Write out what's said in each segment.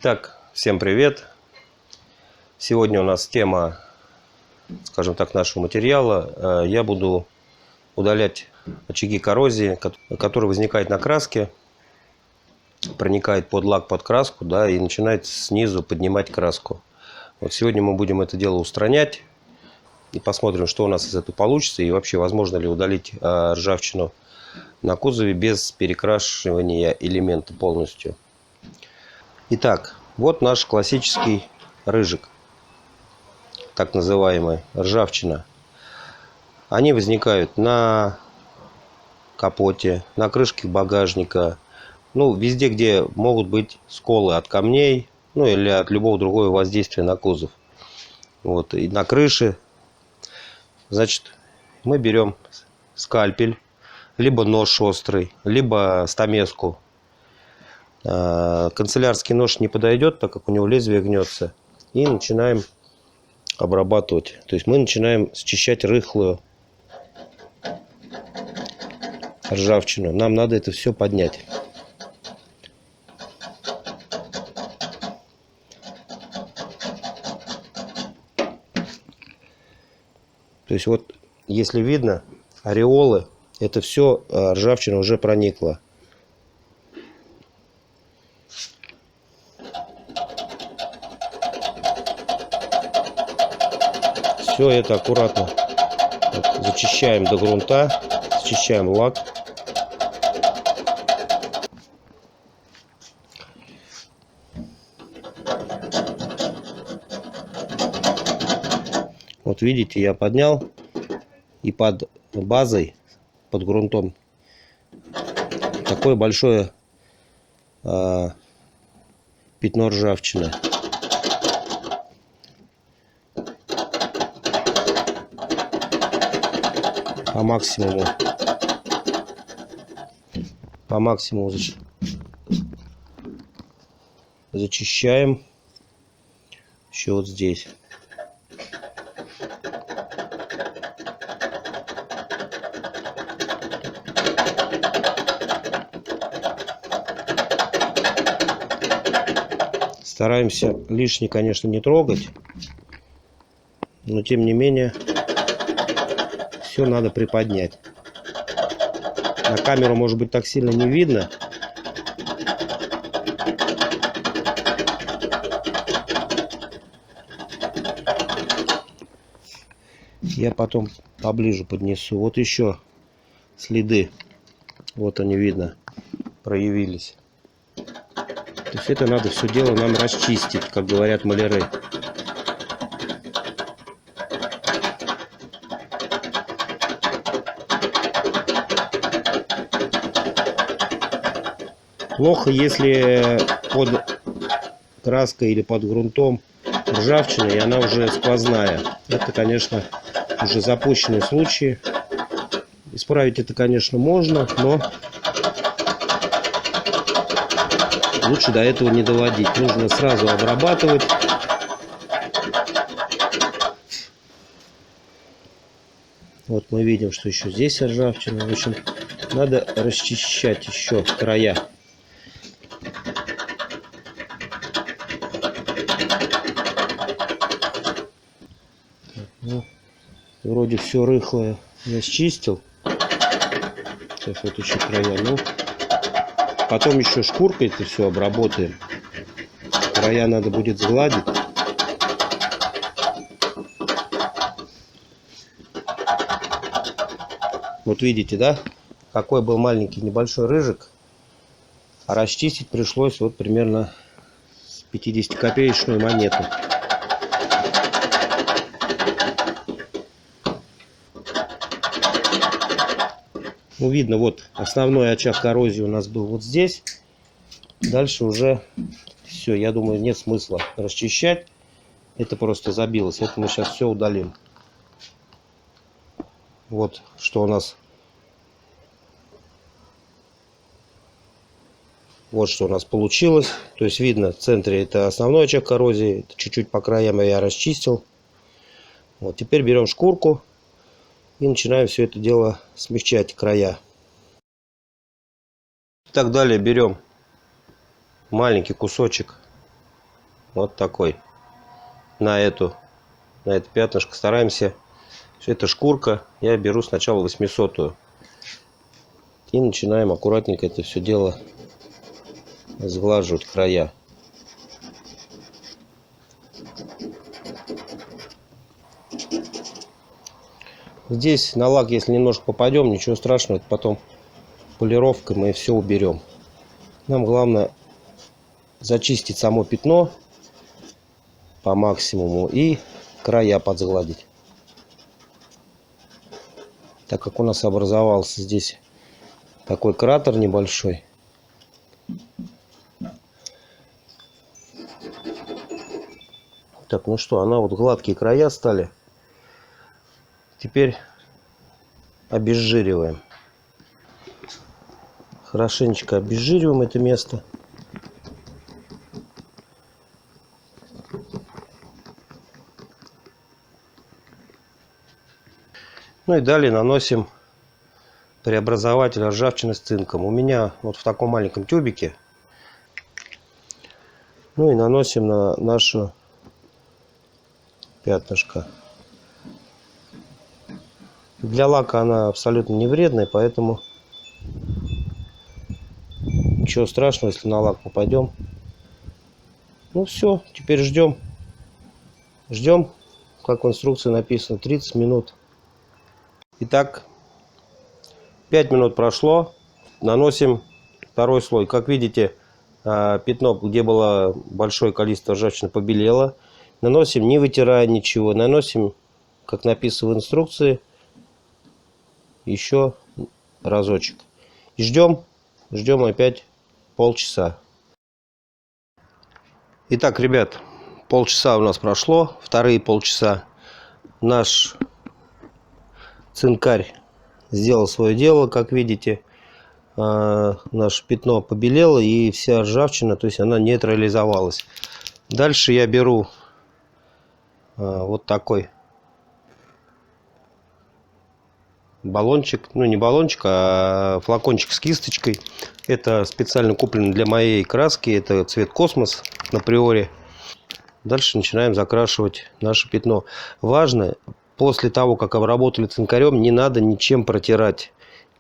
Итак, всем привет! Сегодня у нас тема, скажем так, нашего материала. Я буду удалять очаги коррозии, которые возникают на краске, проникает под лак, под краску, да, и начинает снизу поднимать краску. Вот сегодня мы будем это дело устранять и посмотрим, что у нас из этого получится, и вообще возможно ли удалить ржавчину на кузове без перекрашивания элемента полностью. Итак, вот наш классический рыжик, так называемый ржавчина. Они возникают на капоте, на крышке багажника, ну, везде, где могут быть сколы от камней, ну, или от любого другого воздействия на кузов. Вот, и на крыше. Значит, мы берем скальпель, либо нож острый, либо стамеску. Канцелярский нож не подойдет, так как у него лезвие гнется. И начинаем обрабатывать. То есть мы начинаем счищать рыхлую ржавчину. Нам надо это все поднять. То есть вот, если видно, ореолы, это все ржавчина уже проникла. Все это аккуратно зачищаем до грунта, зачищаем лак. Вот видите, я поднял, и под базой, под грунтом, такое большое пятно ржавчины. По максимуму зачищаем еще вот здесь. Стараемся лишнее, конечно, не трогать, но тем не менее все надо приподнять. На камеру, может быть, так сильно не видно. Я потом поближе поднесу. Вот еще следы. Вот они, видно, проявились. То есть это надо все дело нам расчистить, как говорят маляры. Плохо, если под краской или под грунтом ржавчина, и она уже сквозная. Это, конечно, уже запущенные случаи. Исправить это, конечно, можно, но лучше до этого не доводить. Нужно сразу обрабатывать. Вот мы видим, что еще здесь ржавчина. В общем, надо расчищать еще края. Ну, вроде все рыхлое я счистил. Сейчас вот еще края. Ну, потом еще шкуркой это все обработаем. Края надо будет сгладить. Вот видите, да? Какой был маленький небольшой рыжик. А расчистить пришлось вот примерно с 50-копеечную монету. Ну, видно, вот основной очаг коррозии у нас был вот здесь. Дальше уже все, я думаю, нет смысла расчищать. Это просто забилось. Это мы сейчас все удалим. Вот что у нас. Вот что у нас получилось. То есть видно, в центре это основной очаг коррозии. Чуть-чуть по краям я расчистил. Вот теперь берем шкурку и начинаем все это дело смягчать края. Так, далее берем маленький кусочек вот такой. На это пятнышко стараемся. Все это шкурка. Я беру сначала 800-ю. И начинаем аккуратненько это все дело сглаживать края. Здесь на лак, если немножко попадем, ничего страшного, это потом полировкой мы все уберем. Нам главное зачистить само пятно по максимуму и края подсгладить. Так как у нас образовался здесь такой кратер небольшой. Так, ну что, она вот гладкие края стали. Теперь обезжириваем. Хорошенечко обезжириваем это место. Ну и далее наносим преобразователь ржавчины с цинком. У меня вот в таком маленьком тюбике. Ну и наносим на нашу пятнышко. Для лака она абсолютно не вредная, поэтому ничего страшного, если на лак попадем. Ну все, теперь ждем. Ждем, как в инструкции написано, 30 минут. Итак, 5 минут прошло. Наносим второй слой. Как видите, пятно, где было большое количество ржавчины, побелело. Наносим, не вытирая ничего. Наносим, как написано в инструкции, еще разочек. И ждем опять полчаса. Итак, ребят, полчаса у нас прошло. Вторые полчаса наш цинкарь сделал свое дело. Как видите, наше пятно побелело и вся ржавчина, то есть она нейтрализовалась. Дальше я беру вот такой баллончик, ну не баллончик, а флакончик с кисточкой. Это специально куплено для моей краски, это цвет космос на приоре. Дальше начинаем закрашивать наше пятно. Важно, после того, как обработали цинкарем, не надо ничем протирать,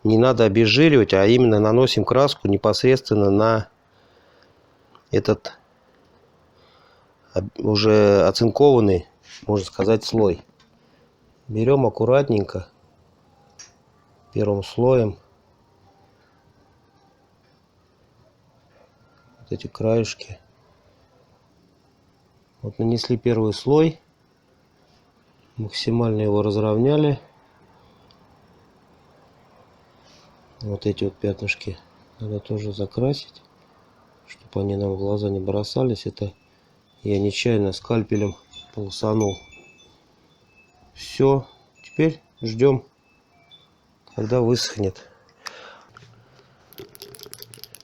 не надо обезжиривать, а именно наносим краску непосредственно на этот уже оцинкованный, можно сказать, слой. Берем аккуратненько первым слоем вот эти краешки. Вот нанесли первый слой, максимально его разровняли. Вот эти вот пятнышки надо тоже закрасить, чтобы они нам в глаза не бросались. Это я нечаянно скальпелем полосанул. Все, теперь ждем, когда высохнет.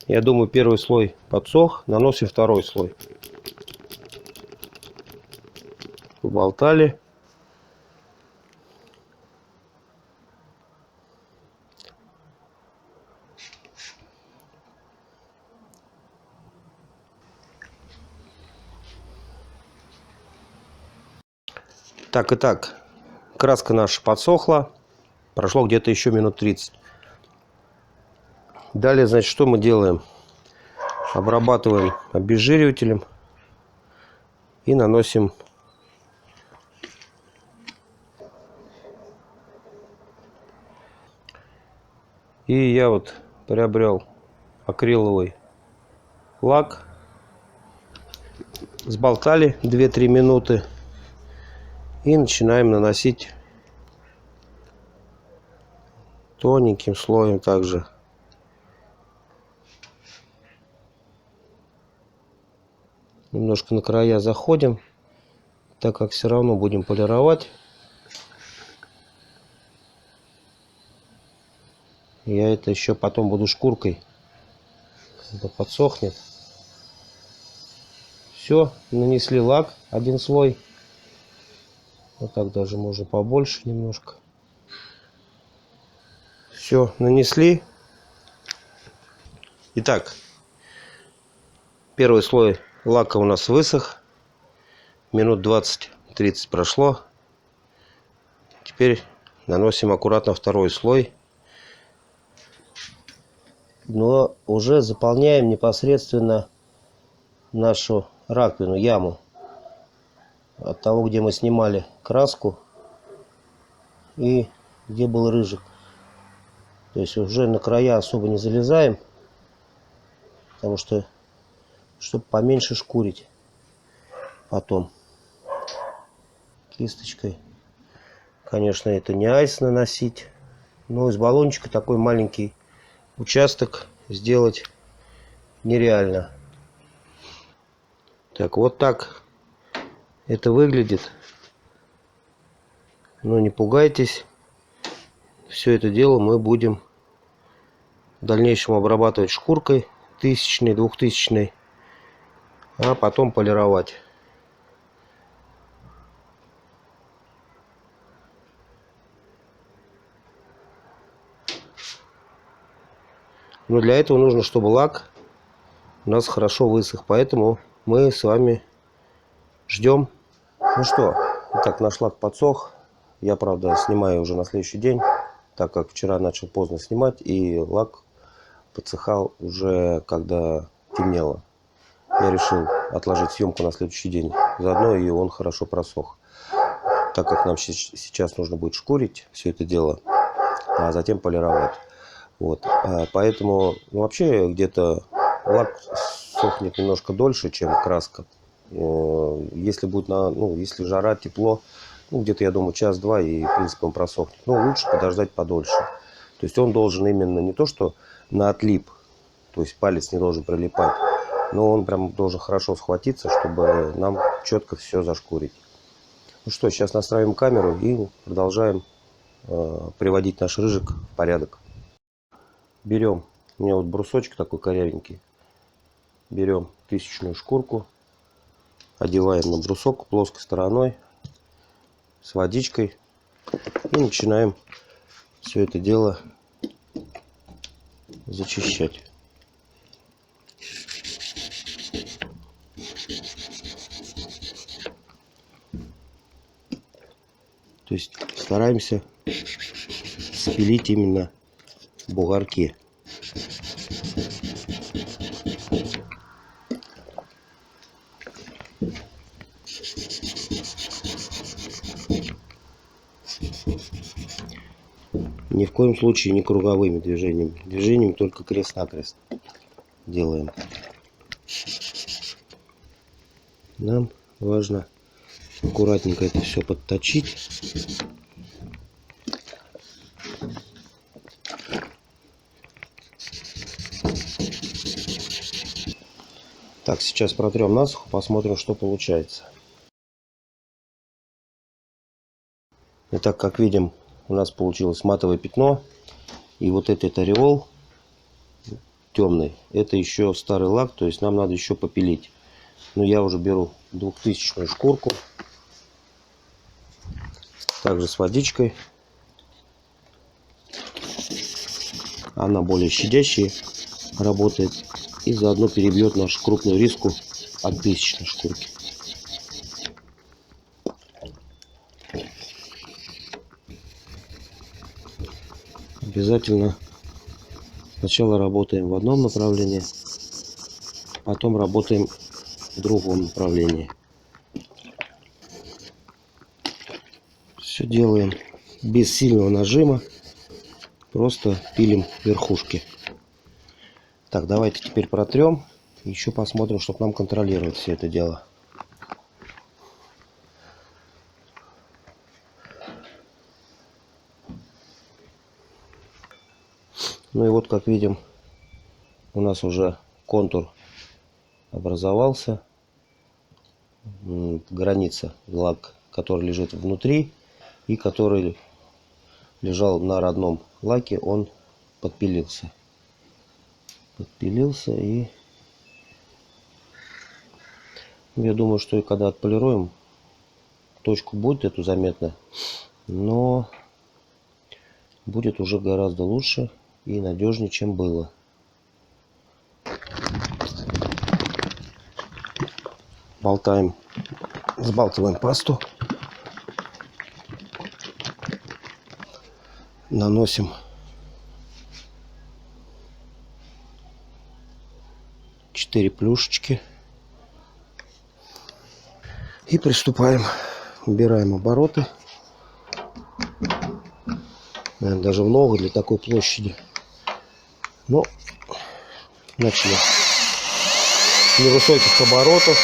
Я думаю, первый слой подсох, наносим второй слой. Уболтали. Так, итак, краска наша подсохла. Прошло где-то еще минут 30. Далее, значит, что мы делаем? Обрабатываем обезжиривателем и наносим и я вот приобрел акриловый лак. Сболтали 2-3 минуты и начинаем наносить тоненьким слоем также. Немножко на края заходим, так как все равно будем полировать. Я это еще потом буду шкуркой, когда подсохнет. Все, нанесли лак, один слой. Вот так даже можно побольше немножко. Все, нанесли. Итак, первый слой лака у нас высох. Минут 20-30 прошло. Теперь наносим аккуратно второй слой. Но уже заполняем непосредственно нашу раковину, яму. От того, где мы снимали краску и где был рыжик. То есть уже на края особо не залезаем, потому что, чтобы поменьше шкурить потом кисточкой. Конечно, это не айс наносить, но из баллончика такой маленький участок сделать нереально. Так, вот так это выглядит. Но не пугайтесь. Все это дело мы будем в дальнейшем обрабатывать шкуркой 1000-й, 2000-й, а потом полировать. Но для этого нужно, чтобы лак у нас хорошо высох. Поэтому мы с вами ждем. Ну что, итак, наш лак подсох. Я, правда, снимаю уже на следующий день, так как вчера начал поздно снимать, и лак подсыхал уже когда темнело. Я решил отложить съемку на следующий день. Заодно и он хорошо просох. Так как нам сейчас нужно будет шкурить все это дело, а затем полировать. Вот. Поэтому вообще где-то лак сохнет немножко дольше, чем краска. Если будет если жара, тепло, где-то, я думаю, час-два, и в принципе он просохнет. Но лучше подождать подольше. То есть он должен именно не то, что на отлип, то есть палец не должен прилипать, но он прям должен хорошо схватиться, чтобы нам четко все зашкурить. Ну что, сейчас настраиваем камеру и продолжаем приводить наш рыжик в порядок. Берем, у меня вот брусочек такой корявенький. Берем 1000-ную шкурку, одеваем на брусок плоской стороной с водичкой и начинаем все это дело зачищать. То есть стараемся спилить именно бугорки. Ни в коем случае не круговыми движениями. Движениями только крест-накрест делаем. Нам важно аккуратненько это все подточить. Так, сейчас протрем насухо, посмотрим, что получается. Итак, как видим, у нас получилось матовое пятно. И вот этот ореол темный, это еще старый лак, то есть нам надо еще попилить. Но я уже беру 2000-ную шкурку, также с водичкой. Она более щадящая работает и заодно перебьет нашу крупную риску от 1000-ной шкурки. Обязательно сначала работаем в одном направлении, потом работаем в другом направлении. Все делаем без сильного нажима, просто пилим верхушки. Так, давайте теперь протрем, еще посмотрим, чтобы нам контролировать все это дело. Ну и вот, как видим, у нас уже контур образовался. Граница, лак, который лежит внутри и который лежал на родном лаке, он подпилился. И я думаю, что и когда отполируем, точку будет эту заметно, но будет уже гораздо лучше и надежнее, чем было. Болтаем Взбалтываем пасту. Наносим 4 плюшечки. И приступаем. Убираем обороты. Наверное, даже много для такой площади. Но начали с невысоких оборотов.